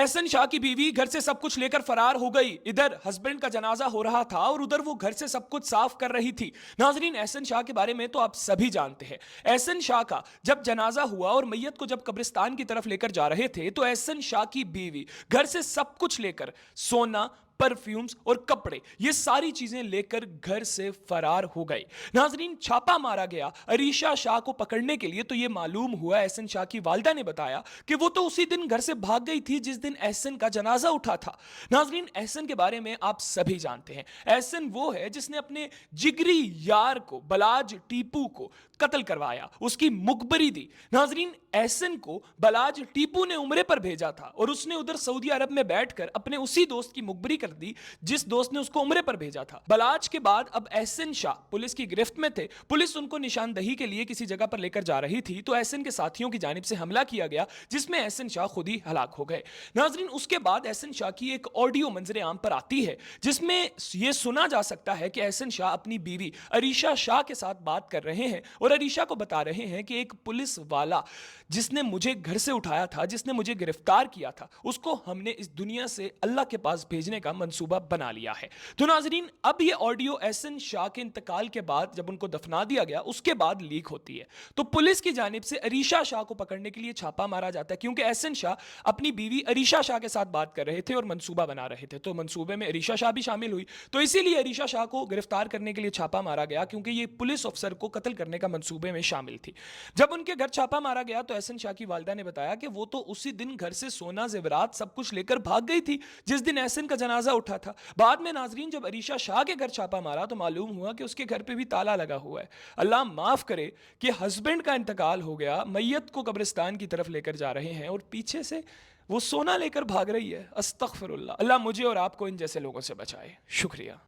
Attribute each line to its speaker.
Speaker 1: एहसन शाह की बीवी घर से सब कुछ लेकर फरार हो गई। इधर हस्बैंड का जनाजा हो रहा था और उधर वो घर से सब कुछ साफ कर रही थी। नाजरीन, एहसन शाह के बारे में तो आप सभी जानते हैं। एहसन शाह का जब जनाजा हुआ और मैयत को जब कब्रिस्तान की तरफ लेकर जा रहे थे तो एहसन शाह की बीवी घर से सब कुछ लेकर, सोना, परफ्यूम्स और कपड़े, ये सारी चीजें लेकर घर से फरार हो गए। नाजरीन, छापा मारा गया अरीशा शाह को पकड़ने के लिए तो ये मालूम हुआ, एहसन शाह की वालिदा ने बताया कि वो तो उसी दिन घर से भाग गई थी जिस दिन एहसन का जनाजा उठा था। नाजरीन, एहसन के बारे में आप सभी जानते हैं। एहसन वो है जिसने अपने जिगरी यार को, बलाज टीपू को कत्ल करवाया, उसकी मुखबरी दी। नाजरीन, एहसन को बलाज टीपू ने उम्रे पर भेजा था और उसने उधर सऊदी अरब में बैठकर अपने उसी दोस्त की मुखबरी कर दी जिस दोस्त ने उसको उम्रे पर भेजा था। बलाज के बाद अब एहसन शाह पुलिस की गिरफ्त में थे। पुलिस उनको निशानदही के लिए किसी जगह पर लेकर जा रही थी तो एहसन के साथियों की जानिब से हमला किया गया जिसमें एहसन शाह खुद ही हलाक हो गए। नाजरीन, उसके बाद एहसन शाह की एक ऑडियो मंजरे आम पर आती है जिसमें यह सुना जा सकता है कि एहसन शाह अपनी बीवी अरीशा शाह के साथ बात कर रहे हैं और अरीशा को बता रहे हैं कि एक पुलिस वाला जिसने मुझे घर से उठाया था, जिसने मुझे गिरफ्तार किया था, उसको हमने इस दुनिया से अल्लाह के पास भेजने का मंसूबा बना लिया है। तो नाजरीन, अब ये ऑडियो एहसन शाह के इंतकाल के बाद जब उनको दफना दिया गया उसके बाद लीक होती है। तो पुलिस की जानिब से अरीशा शाह को पकड़ने के लिए छापा मारा जाता है क्योंकि एहसन शाह अपनी बीवी अरीशा शाह के साथ बात कर रहे थे और मंसूबा बना रहे थे। तो मंसूबे में अरीशा शाह भी शामिल हुई, तो इसीलिए अरीशा शाह को गिरफ्तार करने के लिए छापा मारा गया क्योंकि ये पुलिस अफसर को कत्ल करने का मंसूबे में शामिल थी। जब उनके घर छापा मारा गया तो एहसन शाह की वालिदा ने बताया कि वो तो उसी दिन घर से सोना, जेवरात सब कुछ लेकर भाग गई थी जिस दिन एहसन का जनाजा उठा था। बाद में नाजरीन, जब अरीशा शाह के घर छापा मारा तो मालूम हुआ कि उसके घर पे भी ताला लगा हुआ है। अल्लाह माफ करे कि हस्बैंड का इंतकाल हो गया, मैयत को कब्रिस्तान की तरफ लेकर जा रहे हैं और पीछे से वो सोना लेकर भाग रही है। अस्तगफिरुल्लाह। अल्लाह मुझे और आपको इन जैसे लोगों से बचाए। शुक्रिया।